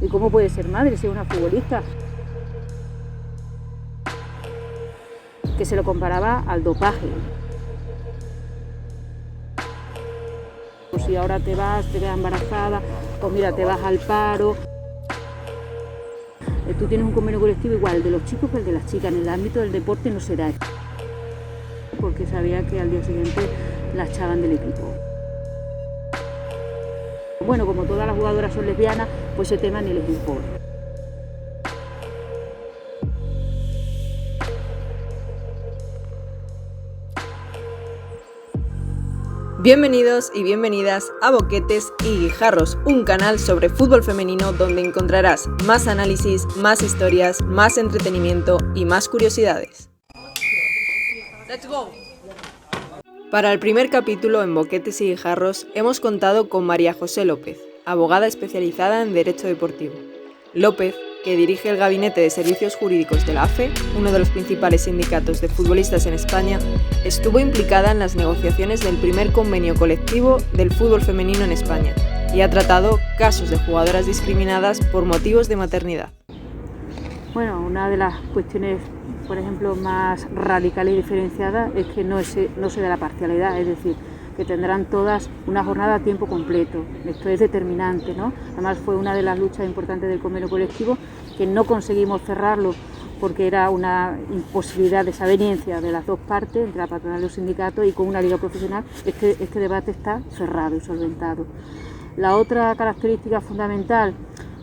¿Y cómo puede ser madre si es una futbolista? Que se lo comparaba al dopaje. Pues si ahora te vas, te quedas embarazada, pues mira, te vas al paro. Tú tienes un convenio colectivo igual de los chicos que el de las chicas. En el ámbito del deporte no se da, porque sabía que al día siguiente la echaban del equipo. Bueno, como todas las jugadoras son lesbianas, pues ese tema ni les importa. Bienvenidos y bienvenidas a Boquetes y Guijarros, un canal sobre fútbol femenino donde encontrarás más análisis, más historias, más entretenimiento y más curiosidades. ¡Let's go! Para el primer capítulo en Boquetes y Guijarros hemos contado con María José López, abogada especializada en Derecho Deportivo. López, que dirige el Gabinete de Servicios Jurídicos de la AFE, uno de los principales sindicatos de futbolistas en España, estuvo implicada en las negociaciones del primer convenio colectivo del fútbol femenino en España y ha tratado casos de jugadoras discriminadas por motivos de maternidad. Bueno, una de las cuestiones, por ejemplo, más radicales y diferenciadas es que no se da la parcialidad, es decir, que tendrán todas una jornada a tiempo completo. Esto es determinante, ¿no? Además fue una de las luchas importantes del convenio colectivo, que no conseguimos cerrarlo porque era una imposibilidad de desaveniencia de las dos partes, entre la patronal y los sindicatos, y con una liga profesional este debate está cerrado y solventado. La otra característica fundamental,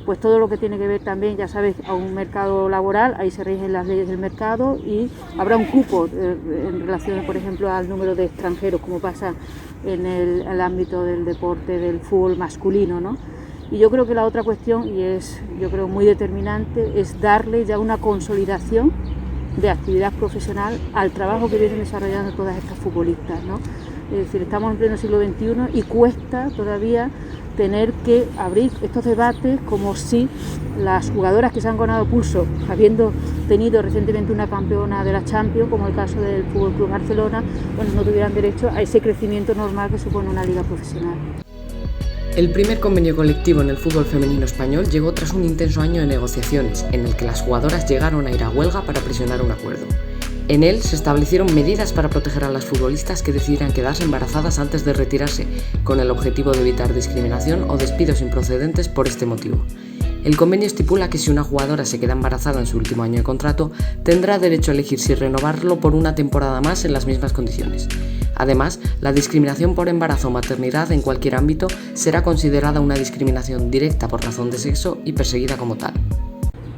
pues todo lo que tiene que ver también, ya sabes, a un mercado laboral, ahí se rigen las leyes del mercado y habrá un cupo en relación, por ejemplo, al número de extranjeros, como pasa en el ámbito del deporte, del fútbol masculino, ¿no? Y yo creo que la otra cuestión, y es yo creo muy determinante, es darle ya una consolidación de actividad profesional al trabajo que vienen desarrollando todas estas futbolistas, ¿no? Es decir, estamos en pleno siglo XXI y cuesta todavía tener que abrir estos debates como si las jugadoras que se han ganado pulso, habiendo tenido recientemente una campeona de la Champions, como el caso del Fútbol Club Barcelona, bueno, no tuvieran derecho a ese crecimiento normal que supone una liga profesional. El primer convenio colectivo en el fútbol femenino español llegó tras un intenso año de negociaciones, en el que las jugadoras llegaron a ir a huelga para presionar un acuerdo. En él se establecieron medidas para proteger a las futbolistas que decidieran quedarse embarazadas antes de retirarse, con el objetivo de evitar discriminación o despidos improcedentes por este motivo. El convenio estipula que si una jugadora se queda embarazada en su último año de contrato, tendrá derecho a elegir si renovarlo por una temporada más en las mismas condiciones. Además, la discriminación por embarazo o maternidad en cualquier ámbito será considerada una discriminación directa por razón de sexo y perseguida como tal.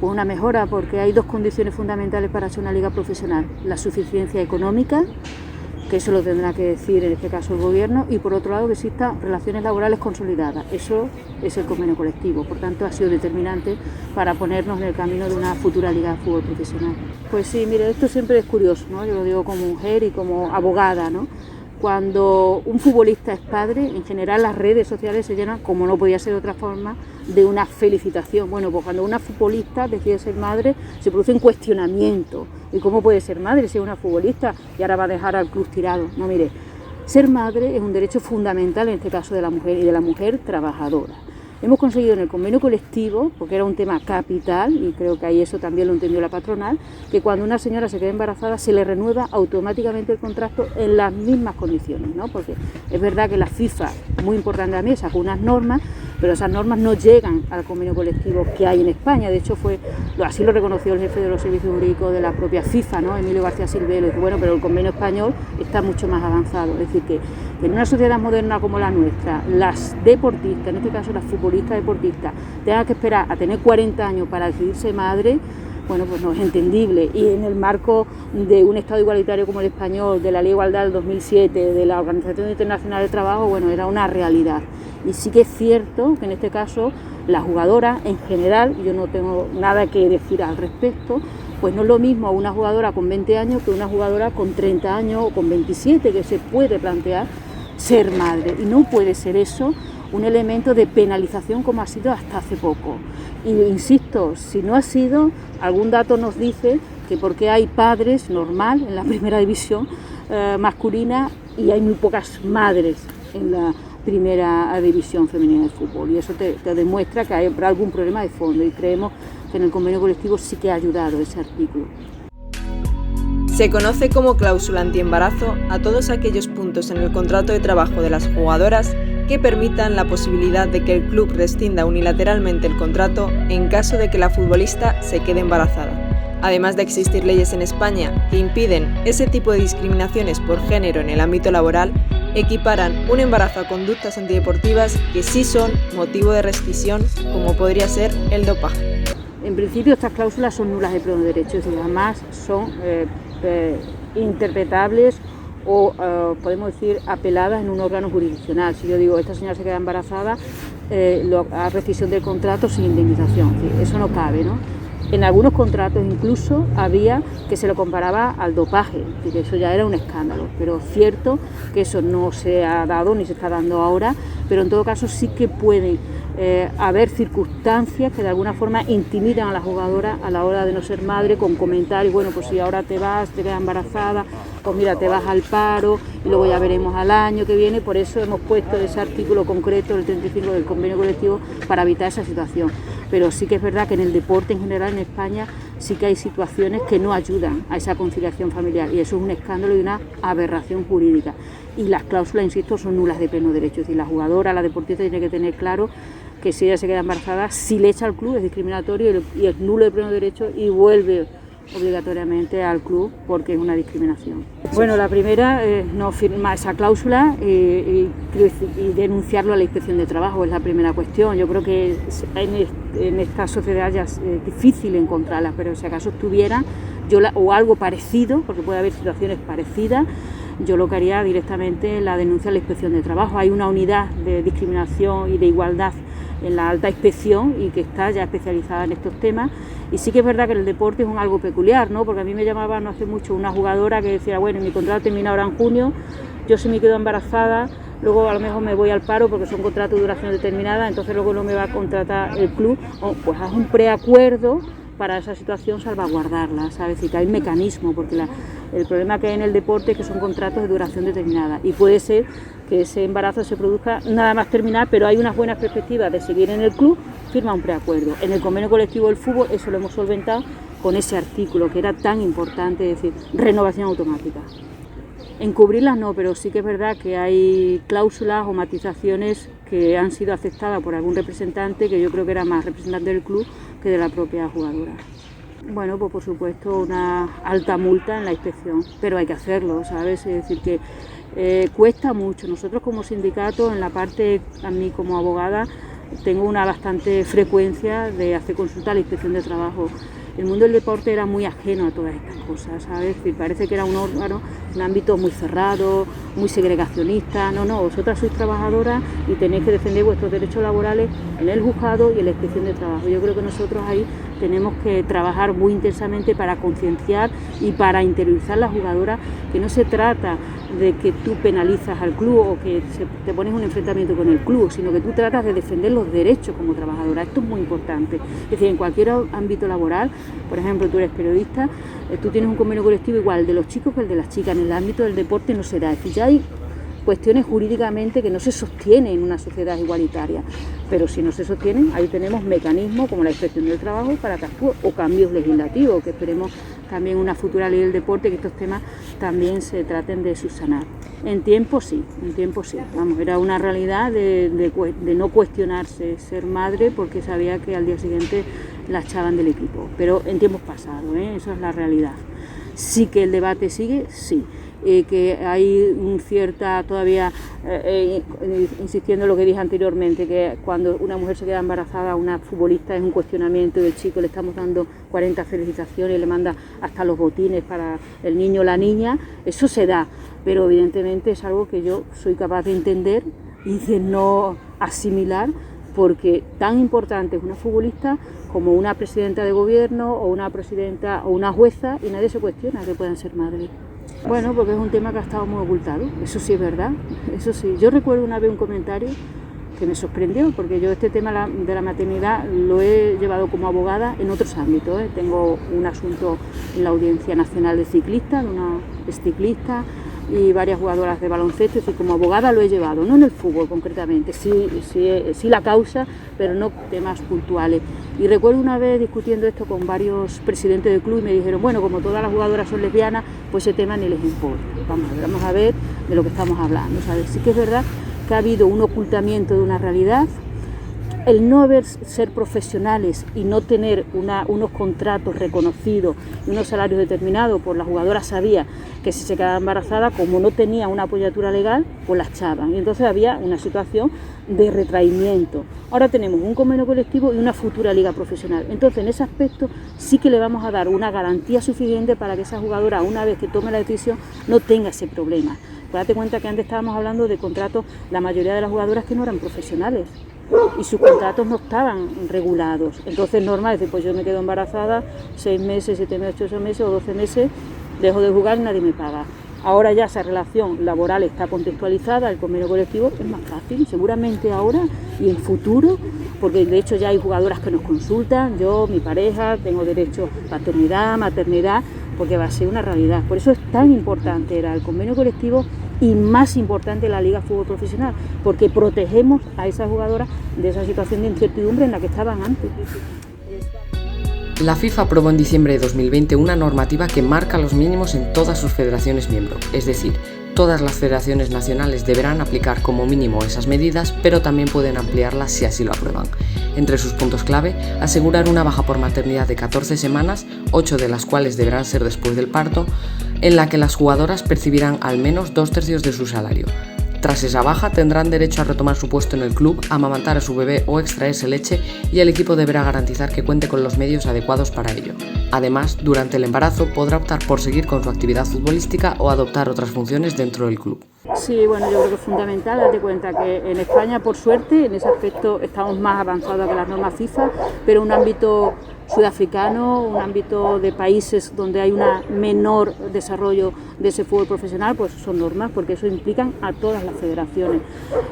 Una mejora porque hay dos condiciones fundamentales para ser una liga profesional: la suficiencia económica, que eso lo tendrá que decir en este caso el gobierno, y por otro lado que existan relaciones laborales consolidadas. Eso es el convenio colectivo, por tanto ha sido determinante para ponernos en el camino de una futura liga de fútbol profesional. Pues sí, mire, esto siempre es curioso, ¿no? Yo lo digo como mujer y como abogada, ¿no? Cuando un futbolista es padre, en general las redes sociales se llenan, como no podía ser de otra forma, de una felicitación. Bueno, pues cuando una futbolista decide ser madre, se produce un cuestionamiento. ¿Y cómo puede ser madre si es una futbolista y ahora va a dejar al club tirado? No, mire, ser madre es un derecho fundamental en este caso de la mujer y de la mujer trabajadora. Hemos conseguido en el convenio colectivo, porque era un tema capital, y creo que ahí eso también lo entendió la patronal, que cuando una señora se queda embarazada se le renueva automáticamente el contrato en las mismas condiciones, ¿no? Porque es verdad que la FIFA, muy importante a mí, sacó unas normas, pero esas normas no llegan al convenio colectivo que hay en España. De hecho, así lo reconoció el jefe de los servicios jurídicos de la propia FIFA, ¿no? Emilio García Silvelo. Dijo, bueno, pero el convenio español está mucho más avanzado. Es decir, que en una sociedad moderna como la nuestra, las deportistas, en este caso las futbolistas deportistas, tengan que esperar a tener 40 años para decidirse madre, bueno, pues no es entendible. Y en el marco de un Estado igualitario como el español, de la Ley de Igualdad del 2007, de la Organización Internacional del Trabajo, bueno, era una realidad. Y sí que es cierto que en este caso la jugadora en general, yo no tengo nada que decir al respecto, pues no es lo mismo una jugadora con 20 años que una jugadora con 30 años o con 27, que se puede plantear ser madre. Y no puede ser eso un elemento de penalización como ha sido hasta hace poco. Y insisto, si no ha sido, algún dato nos dice que porque hay padres normal en la primera división masculina y hay muy pocas madres en la primera división femenina de fútbol, y eso te demuestra que hay algún problema de fondo, y creemos que en el convenio colectivo sí que ha ayudado ese artículo. Se conoce como cláusula antiembarazo a todos aquellos puntos en el contrato de trabajo de las jugadoras que permitan la posibilidad de que el club rescinda unilateralmente el contrato en caso de que la futbolista se quede embarazada. Además de existir leyes en España que impiden ese tipo de discriminaciones por género en el ámbito laboral, equiparan un embarazo a conductas antideportivas que sí son motivo de rescisión, como podría ser el dopaje. En principio estas cláusulas son nulas de pleno derecho, y además son interpretables o podemos decir apeladas en un órgano jurisdiccional. Si yo digo esta señora se queda embarazada, a rescisión del contrato sin indemnización, eso no cabe, ¿no? En algunos contratos incluso había que se lo comparaba al dopaje, que eso ya era un escándalo, pero cierto que eso no se ha dado ni se está dando ahora, pero en todo caso sí que pueden haber circunstancias que de alguna forma intimidan a la jugadora a la hora de no ser madre, con comentarios, bueno, pues si ahora te vas, te quedas embarazada, pues mira, te vas al paro y luego ya veremos al año que viene. Por eso hemos puesto ese artículo concreto, el 35 del convenio colectivo, para evitar esa situación. Pero sí que es verdad que en el deporte en general en España sí que hay situaciones que no ayudan a esa conciliación familiar, y eso es un escándalo y una aberración jurídica. Y las cláusulas, insisto, son nulas de pleno derecho. Es decir, la jugadora, la deportista tiene que tener claro que si ella se queda embarazada, si le echa al club es discriminatorio y es nulo de pleno derecho, y vuelve obligatoriamente al club porque es una discriminación. Bueno, la primera, no firmar esa cláusula y denunciarlo a la Inspección de Trabajo es la primera cuestión. Yo creo que en esta sociedad ya es difícil encontrarlas, pero si acaso estuvieran, o algo parecido, porque puede haber situaciones parecidas, yo lo que haría directamente la denuncia a la Inspección de Trabajo. Hay una unidad de discriminación y de igualdad en la alta inspección y que está ya especializada en estos temas. Y sí que es verdad que el deporte es algo peculiar, ¿no? Porque a mí me llamaba no hace mucho una jugadora que decía, bueno, mi contrato termina ahora en junio, yo si me quedo embarazada, luego a lo mejor me voy al paro porque son contratos de duración determinada, entonces luego no me va a contratar el club, pues haz un preacuerdo para esa situación, salvaguardarla, ¿sabes? Y que hay mecanismo, porque el problema que hay en el deporte es que son contratos de duración determinada, y puede ser que ese embarazo se produzca nada más terminar, pero hay unas buenas perspectivas de seguir en el club, firma un preacuerdo. En el convenio colectivo del fútbol eso lo hemos solventado con ese artículo que era tan importante, es decir, renovación automática. Encubrirlas no, pero sí que es verdad que hay cláusulas o matizaciones que han sido aceptadas por algún representante, que yo creo que era más representante del club que de la propia jugadora. Bueno, pues por supuesto una alta multa en la inspección, pero hay que hacerlo, ¿sabes? Es decir, que cuesta mucho. Nosotros como sindicato, en la parte, a mí como abogada, tengo una bastante frecuencia de hacer consulta a la Inspección de Trabajo. El mundo del deporte era muy ajeno a todas estas cosas, ¿sabes? Es decir, parece que era un órgano, un ámbito muy cerrado, muy segregacionista. No, vosotras sois trabajadoras y tenéis que defender vuestros derechos laborales en el juzgado y en la Inspección de Trabajo. Yo creo que nosotros ahí tenemos que trabajar muy intensamente para concienciar y para interiorizar a las jugadoras que no se trata de que tú penalizas al club o que te pones un enfrentamiento con el club, sino que tú tratas de defender los derechos como trabajadora. Esto es muy importante. Es decir, en cualquier ámbito laboral, por ejemplo, tú eres periodista, tú tienes un convenio colectivo igual el de los chicos que el de las chicas. En el ámbito del deporte no se da. Es decir, ya hay cuestiones jurídicamente que no se sostienen en una sociedad igualitaria, pero si no se sostienen, ahí tenemos mecanismos como la Inspección del Trabajo para que actúe, o cambios legislativos, que esperemos también una futura ley del deporte que estos temas también se traten de subsanar. En tiempo sí, vamos, era una realidad de no cuestionarse ser madre porque sabía que al día siguiente la echaban del equipo, pero en tiempos pasados, eso es la realidad. Sí que el debate sigue, sí. Que hay un cierta todavía, insistiendo en lo que dije anteriormente, que cuando una mujer se queda embarazada, una futbolista, es un cuestionamiento del chico, le estamos dando 40 felicitaciones, le manda hasta los botines para el niño o la niña, eso se da, pero evidentemente es algo que yo soy capaz de entender y de no asimilar, porque tan importante es una futbolista como una presidenta de gobierno o una presidenta o una jueza, y nadie se cuestiona que puedan ser madres. Bueno, porque es un tema que ha estado muy ocultado, eso sí es verdad, eso sí. Yo recuerdo una vez un comentario que me sorprendió, porque yo este tema de la maternidad lo he llevado como abogada en otros ámbitos, Tengo un asunto en la Audiencia Nacional de Ciclistas, de una ciclista, y varias jugadoras de baloncesto, es decir, como abogada lo he llevado, no en el fútbol concretamente, sí la causa, pero no temas puntuales. Y recuerdo una vez discutiendo esto con varios presidentes del club y me dijeron, bueno, como todas las jugadoras son lesbianas, pues ese tema ni les importa. Vamos a ver de lo que estamos hablando. ¿Sabes? Sí que es verdad que ha habido un ocultamiento de una realidad. El no ser profesionales y no tener unos contratos reconocidos y unos salarios determinados, pues la jugadora sabía que si se quedaba embarazada, como no tenía una apoyatura legal, pues la echaban. Y entonces había una situación de retraimiento. Ahora tenemos un convenio colectivo y una futura liga profesional. Entonces, en ese aspecto sí que le vamos a dar una garantía suficiente para que esa jugadora, una vez que tome la decisión, no tenga ese problema. Date cuenta que antes estábamos hablando de contratos, la mayoría de las jugadoras que no eran profesionales y sus contratos no estaban regulados. Entonces es normal decir, pues yo me quedo embarazada 6 meses, 7 meses, 8 meses o 12 meses, dejo de jugar y nadie me paga. Ahora ya esa relación laboral está contextualizada, el convenio colectivo es más fácil, seguramente ahora y en futuro, porque de hecho ya hay jugadoras que nos consultan, yo, mi pareja, tengo derecho a paternidad, maternidad, porque va a ser una realidad. Por eso es tan importante era el convenio colectivo y más importante la Liga Fútbol Profesional, porque protegemos a esas jugadoras de esa situación de incertidumbre en la que estaban antes. La FIFA aprobó en diciembre de 2020 una normativa que marca los mínimos en todas sus federaciones miembro, es decir, todas las federaciones nacionales deberán aplicar como mínimo esas medidas, pero también pueden ampliarlas si así lo aprueban. Entre sus puntos clave, asegurar una baja por maternidad de 14 semanas, 8 de las cuales deberán ser después del parto, en la que las jugadoras percibirán al menos 2/3 de su salario. Tras esa baja tendrán derecho a retomar su puesto en el club, amamantar a su bebé o extraerse leche y el equipo deberá garantizar que cuente con los medios adecuados para ello. Además, durante el embarazo podrá optar por seguir con su actividad futbolística o adoptar otras funciones dentro del club. Sí, bueno, yo creo que es fundamental, date cuenta que en España, por suerte, en ese aspecto estamos más avanzados que las normas FIFA, pero un ámbito sudafricano, un ámbito de países donde hay un menor desarrollo de ese fútbol profesional, pues son normas, porque eso implican a todas las federaciones.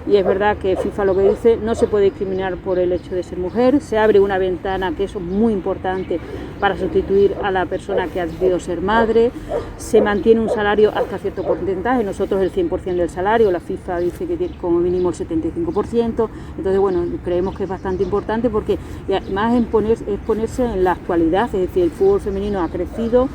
Y es verdad que FIFA lo que dice, no se puede discriminar por el hecho de ser mujer, se abre una ventana, que eso es muy importante, para sustituir a la persona que ha decidido ser madre, se mantiene un salario hasta cierto porcentaje, nosotros el 100% del salario, la FIFA dice que tiene como mínimo el 75%, entonces bueno, creemos que es bastante importante porque además es ponerse en la actualidad, es decir, el fútbol femenino ha crecido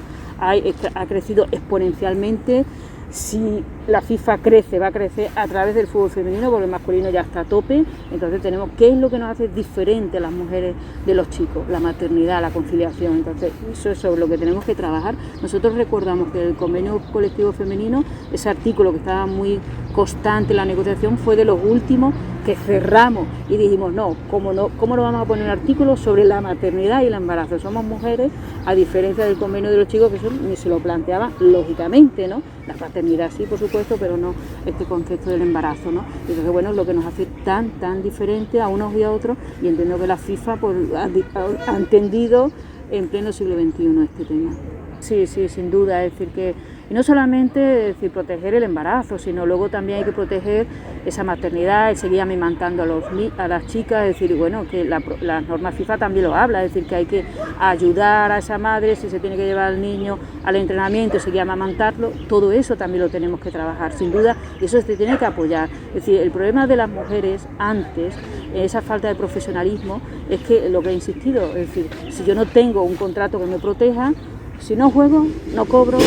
exponencialmente. Si la FIFA crece, va a crecer a través del fútbol femenino, porque el masculino ya está a tope. Entonces tenemos, ¿qué es lo que nos hace diferente a las mujeres de los chicos? La maternidad, la conciliación. Entonces eso es sobre lo que tenemos que trabajar. Nosotros recordamos que el convenio colectivo femenino, ese artículo que estaba muy constante en la negociación, fue de los últimos que cerramos y dijimos, ¿cómo no vamos a poner un artículo sobre la maternidad y el embarazo? Somos mujeres, a diferencia del convenio de los chicos, que eso ni se lo planteaban lógicamente, ¿no? La paternidad sí, por supuesto, pero no este concepto del embarazo, ¿no? Entonces, bueno, es lo que nos hace tan diferente a unos y a otros, y entiendo que la FIFA pues, ha entendido en pleno siglo XXI este tema. Sí, sin duda, es decir que, y no solamente proteger el embarazo, sino luego también hay que proteger esa maternidad, el seguir amamantando a las chicas, es decir, bueno, que la norma FIFA también lo habla, es decir, que hay que ayudar a esa madre si se tiene que llevar al niño al entrenamiento, seguir amamantarlo, todo eso también lo tenemos que trabajar, sin duda, y eso se tiene que apoyar. Es decir, el problema de las mujeres antes, esa falta de profesionalismo, es que lo que he insistido, es decir, si yo no tengo un contrato que me proteja, si no juego, no cobro.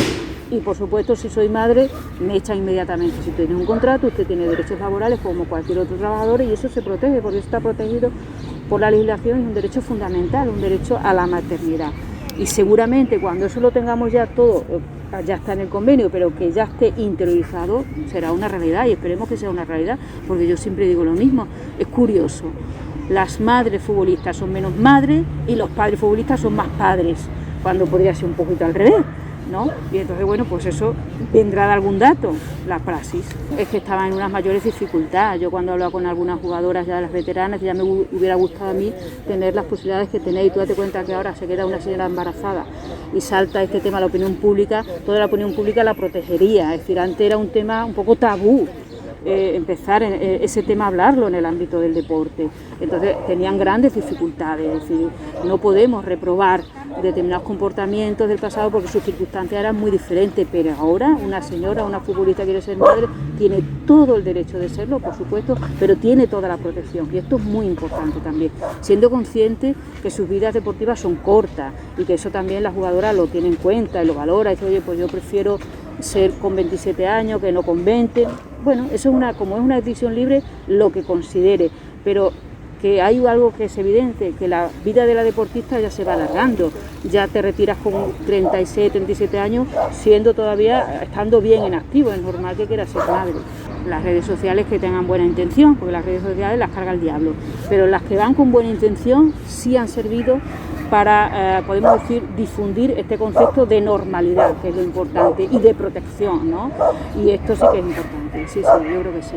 Y por supuesto, si soy madre, me echan inmediatamente. Si tiene un contrato, usted tiene derechos laborales como cualquier otro trabajador y eso se protege, porque eso está protegido por la legislación, es un derecho fundamental, un derecho a la maternidad. Y seguramente cuando eso lo tengamos ya todo, ya está en el convenio, pero que ya esté interiorizado, será una realidad y esperemos que sea una realidad, porque yo siempre digo lo mismo, es curioso. Las madres futbolistas son menos madres y los padres futbolistas son más padres, cuando podría ser un poquito al revés, ¿no? Y entonces, bueno, pues eso vendrá de algún dato, la praxis. Es que estaban en unas mayores dificultades. Yo cuando hablaba con algunas jugadoras ya de las veteranas, ya me hubiera gustado a mí tener las posibilidades que tenéis. Tú date cuenta que ahora se queda una señora embarazada y salta este tema a la opinión pública, toda la opinión pública la protegería. Es decir, antes era un tema un poco tabú. Empezar ese tema a hablarlo en el ámbito del deporte. Entonces tenían grandes dificultades, es decir, no podemos reprobar determinados comportamientos del pasado porque sus circunstancias eran muy diferentes, pero ahora una señora, una futbolista quiere ser madre, tiene todo el derecho de serlo, por supuesto, pero tiene toda la protección, y esto es muy importante también, siendo consciente que sus vidas deportivas son cortas y que eso también la jugadora lo tiene en cuenta y lo valora, y dice, oye, pues yo prefiero ser con 27 años que no con 20, bueno, eso es como es una decisión libre, lo que considere, pero que hay algo que es evidente, que la vida de la deportista ya se va alargando, ya te retiras con 36, 37 años, estando bien en activo, es normal que quieras ser madre. Las redes sociales que tengan buena intención, porque las redes sociales las carga el diablo, pero las que van con buena intención sí han servido para, podemos decir, difundir este concepto de normalidad, que es lo importante, y de protección, ¿no? Y esto sí que es importante, sí, yo creo que sí.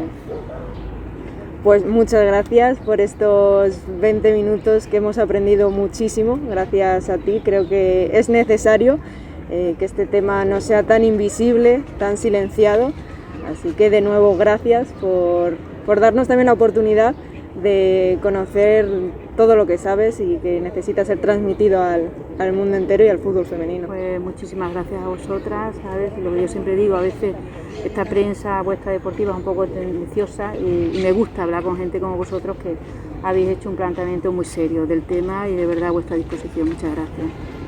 Pues muchas gracias por estos 20 minutos que hemos aprendido muchísimo, gracias a ti. Creo que es necesario que este tema no sea tan invisible, tan silenciado. Así que de nuevo gracias por darnos también la oportunidad de conocer todo lo que sabes y que necesita ser transmitido al mundo entero y al fútbol femenino. Pues muchísimas gracias a vosotras, ¿sabes? Lo que yo siempre digo, a veces esta prensa vuestra deportiva es un poco tendenciosa y me gusta hablar con gente como vosotros que habéis hecho un planteamiento muy serio del tema y de verdad a vuestra disposición. Muchas gracias.